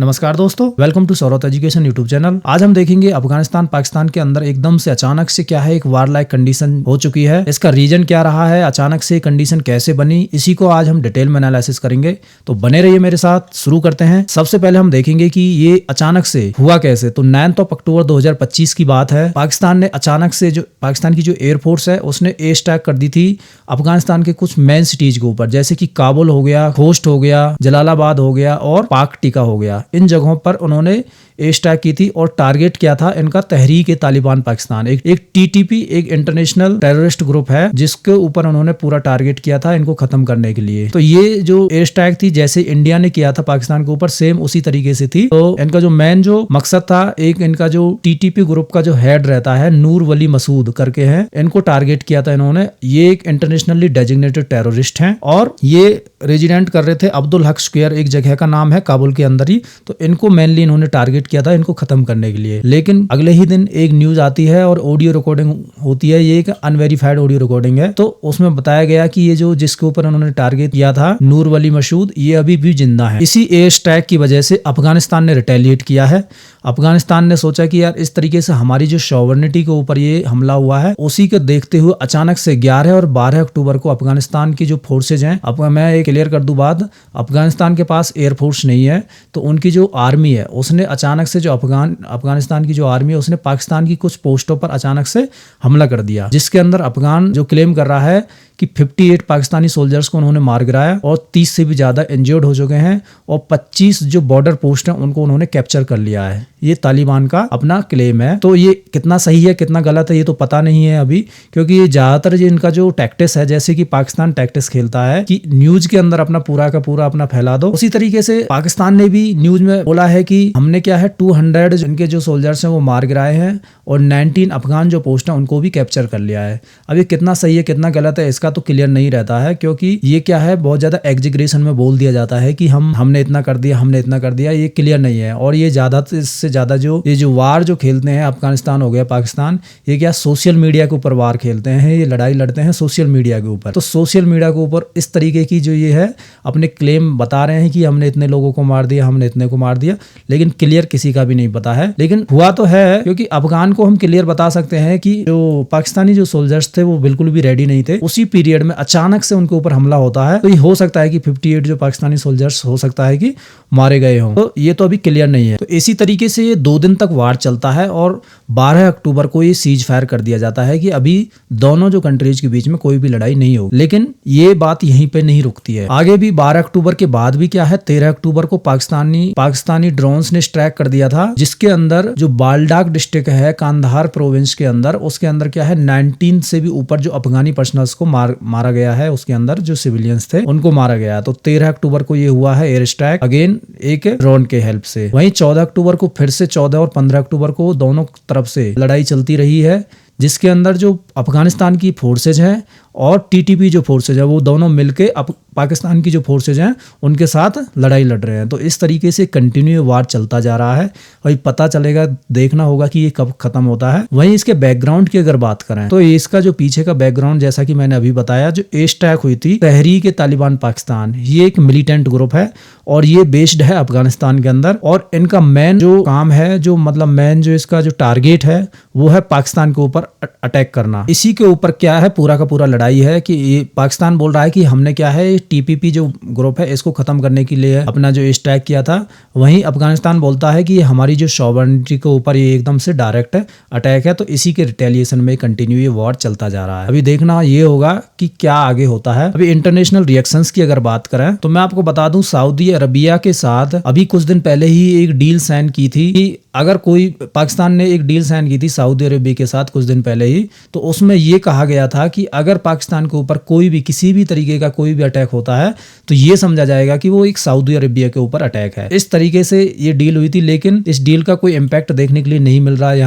नमस्कार दोस्तों, welcome to Saurabh education YouTube channel. आज हम देखेंगे अफगानिस्तान पाकिस्तान के अंदर एकदम से अचानक से क्या है एक वार लाइक कंडीशन हो चुकी है। इसका रीजन क्या रहा है, अचानक से कंडीशन कैसे बनी, इसी को आज हम डिटेल में एनालिसिस करेंगे। तो बने रहिए मेरे साथ। शुरू करते हैं। सबसे पहले हम देखेंगे कि ये अचानक से हुआ कैसे। तो 9 अक्टूबर 2025 की बात है। पाकिस्तान ने अचानक से जो पाकिस्तान की जो एयरफोर्स है उसने एयर स्ट्राइक कर दी थी अफगानिस्तान के कुछ मेन सिटीज के ऊपर, जैसे कि काबुल हो गया, खोस्ट हो गया, जलालाबाद हो गया और पाक टिका हो गया। इन जगहों पर उन्होंने एयर स्ट्राइक की थी और टारगेट क्या था इनका, तहरीक-ए-तालिबान पाकिस्तान, एक टीटीपी, एक इंटरनेशनल टेररिस्ट ग्रुप है जिसके ऊपर उन्होंने पूरा टारगेट किया था इनको खत्म करने के लिए। तो ये जो एयर स्ट्राइक थी जैसे इंडिया ने किया था पाकिस्तान के ऊपर, सेम उसी तरीके से थी। तो इनका जो मेन जो मकसद था, एक इनका जो टीटीपी ग्रुप का जो हेड रहता है नूर वली मसूद करके है, इनको टारगेट किया था इन्होंने। ये एक इंटरनेशनली डेजिग्नेटेड टेररिस्ट हैं और ये रेजिडेंट कर रहे थे अब्दुल हक स्क्वायर, एक जगह का नाम है काबुल के अंदर ही। तो इनको मेनली इन्होंने टारगेट किया था इनको खत्म करने के लिए। लेकिन अगले ही दिन एक न्यूज आती है और ऑडियो रिकॉर्डिंग होती है, ये एक अनवेरिफाइड ऑडियो रिकॉर्डिंग है। तो उसमें बताया गया कि ये जो जिसके ऊपर उन्होंने टारगेट किया था नूर वली मसूद, ये अभी भी जिंदा है। इसी एयर स्ट्राइक की वजह से अफगानिस्तान ने रिटेलिएट किया है। अफगानिस्तान ने सोचा कि यार इस तरीके से हमारी जो सॉवरेनिटी के ऊपर ये हमला हुआ है, उसी को देखते हुए अचानक से 11 और 12 अक्टूबर को अफगानिस्तान की जो फोर्सेज हैं, अब मैं ये क्लियर कर दूं बात, अफगानिस्तान के पास एयरफोर्स नहीं है। तो उनकी जो आर्मी है उसने अचानक से जो अफगानिस्तान की जो आर्मी है उसने पाकिस्तान की कुछ पोस्टों पर अचानक से हमला कर दिया, जिसके अंदर अफगान जो क्लेम कर रहा है कि 58 पाकिस्तानी सोल्जर्स को उन्होंने मार गिराया और 30 से भी ज्यादा इंजर्ड हो चुके हैं और 25 जो बॉर्डर पोस्ट हैं उनको उन्होंने कैप्चर कर लिया है। ये तालिबान का अपना क्लेम है। तो ये कितना सही है कितना गलत है ये तो पता नहीं है अभी, क्योंकि ये ज्यादातर इनका जो टैक्टिस है, जैसे कि पाकिस्तान टैक्टिस खेलता है कि न्यूज के अंदर अपना पूरा का पूरा अपना फैला दो। उसी तरीके से पाकिस्तान ने भी न्यूज में बोला है कि हमने क्या है 200 इनके जो सोल्जर्स हैं वो मार गिराए हैं और 19 अफगान जो पोस्ट है उनको भी कैप्चर कर लिया है। अब ये कितना सही है कितना गलत है इसका तो क्लियर नहीं रहता है, क्योंकि ये क्या है बहुत ज्यादा एग्जीग्रेशन में बोल दिया जाता है कि हमने इतना कर दिया, हमने इतना कर दिया, ये क्लियर नहीं है। और ये ज्यादा से ज्यादा जो वार जो खेलते हैं अफगानिस्तान हो गया पाकिस्तान, ये क्या सोशल मीडिया के ऊपर वार खेलते हैं, ये लड़ाई लड़ते हैं सोशल मीडिया के ऊपर। तो सोशल मीडिया के ऊपर इस तरीके की जो ये है अपने क्लेम बता रहे हैं कि हमने इतने लोगों को मार दिया, हमने इतने को मार दिया, लेकिन क्लियर किसी का भी नहीं पता है। लेकिन हुआ तो है, क्योंकि अफगान को हम क्लियर बता सकते हैं कि जो पाकिस्तानी जो सोल्जर्स थे वो बिल्कुल भी रेडी नहीं थे। उसी पीरियड में अचानक से उनके ऊपर हमला होता है। तो ये हो सकता है कि 58 जो पाकिस्तानी सोल्जर्स हो सकता है कि मारे गए हों। तो ये तो अभी क्लियर नहीं है। तो इसी तरीके से ये 2 दिन तक वार चलता है और 12 अक्टूबर को ये सीज फायर कर दिया जाता है कि अभी दोनों जो कंट्रीज के बीच में कोई भी लड़ाई नहीं होगी। लेकिन ये बात यहीं पे नहीं रुकती है, आगे भी 12 अक्टूबर के बाद भी क्या है 13 अक्टूबर को पाकिस्तानी ड्रोन्स ने स्ट्राइक कर दिया था, जिसके अंदर जो बालडाक डिस्ट्रिक्ट है कांधार प्रोविंस के अंदर, उसके अंदर क्या है 19 से भी ऊपर जो अफगानी पर्सनल्स को मारा गया है। उसके अंदर जो सिविलियंस थे उनको मारा गया। तो 13 अक्टूबर को ये हुआ है एयर स्ट्राइक, अगेन एक ड्रोन के हेल्प से। वहीं 14 अक्टूबर को फिर से 14 और 15 अक्टूबर को दोनों तरफ से लड़ाई चलती रही है, जिसके अंदर जो अफगानिस्तान की फोर्सेज हैं और टीटीपी जो फोर्सेज है वो दोनों मिलके पाकिस्तान की जो फोर्सेज हैं उनके साथ लड़ाई लड़ रहे हैं। तो इस तरीके से कंटिन्यू वार चलता जा रहा है। वही पता चलेगा, देखना होगा कि ये कब खत्म होता है। वहीं इसके बैकग्राउंड की अगर बात करें तो इसका जो पीछे का बैकग्राउंड, जैसा कि मैंने अभी बताया, जो एयर स्ट्राइक हुई थी तहरीक-ए-तालिबान पाकिस्तान, ये एक मिलिटेंट ग्रुप है और ये बेस्ड है अफगानिस्तान के अंदर। और इनका मेन जो काम है, जो मतलब मेन जो इसका जो टारगेट है वो है पाकिस्तान के ऊपर अटैक करना। इसी के ऊपर क्या है पूरा का पूरा लड़ाई है कि ये पाकिस्तान बोल रहा है कि हमने क्या है टीपीपी जो ग्रुप है इसको खत्म करने के लिए अपना जो स्ट्राइक किया था। वहीं अफगानिस्तान बोलता है कि हमारी जो सॉवरेनिटी के ऊपर ये एकदम से डायरेक्ट अटैक है। तो इसी के रिटेलिएशन में कंटिन्यू ये वॉर चलता जा रहा है। अभी देखना ये होगा कि क्या आगे होता है। अभी इंटरनेशनल रिएक्शंस की अगर बात करें तो मैं आपको बता दूं, सऊदी अरबिया के साथ अभी कुछ दिन पहले ही एक डील साइन की थी कि अगर कोई पाकिस्तान ने एक डील साइन की थी सऊदी अरबिया के साथ कुछ दिन पहले ही। तो उसमें ये कहा गया था कि अगर पाकिस्तान के ऊपर कोई भी किसी भी तरीके का कोई भी अटैक होता है तो ये समझा जाएगा कि वो एक सऊदी अरबिया के ऊपर अटैक है। इस तरीके से ये डील हुई थी, लेकिन इस डील का कोई इम्पैक्ट देखने के लिए नहीं मिल रहा है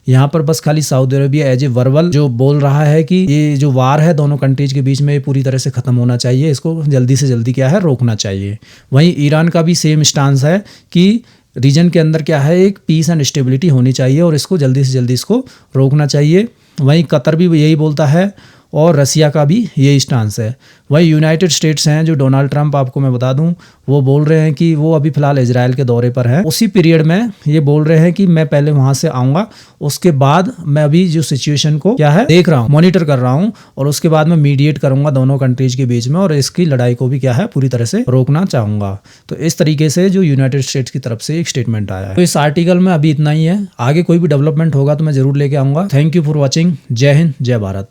यहाँ पर बस खाली Saudi Arabia as a verbal जो बोल रहा है कि ये जो वार है दोनों कंट्रीज के बीच में पूरी तरह से खत्म होना चाहिए, इसको जल्दी से जल्दी क्या है रोकना चाहिए। वहीं ईरान का भी सेम स्टांस है कि रीजन के अंदर क्या है एक पीस एंड स्टेबिलिटी होनी चाहिए और इसको जल्दी से जल्दी इसको रोकना चाहिए। वहीं कतर भी यही बोलता है और रसिया का भी यही स्टांस है। वही यूनाइटेड स्टेट्स हैं, जो डोनाल्ड ट्रंप, आपको मैं बता दूं, वो बोल रहे हैं कि वो अभी फिलहाल इजराइल के दौरे पर हैं। उसी पीरियड में ये बोल रहे हैं कि मैं पहले वहां से आऊंगा, उसके बाद मैं अभी जो सिचुएशन को क्या है देख रहा हूँ, मॉनिटर कर रहा हूँ, और उसके बाद मैं मीडिएट करूंगा दोनों कंट्रीज के बीच में और इसकी लड़ाई को भी क्या है पूरी तरह से रोकना चाहूंगा। तो इस तरीके से जो यूनाइटेड स्टेट्स की तरफ से एक स्टेटमेंट आया है। तो इस आर्टिकल में अभी इतना ही है, आगे कोई भी डेवलपमेंट होगा तो मैं जरूर लेके आऊंगा। Thank you for watching. जय हिंद, जय भारत।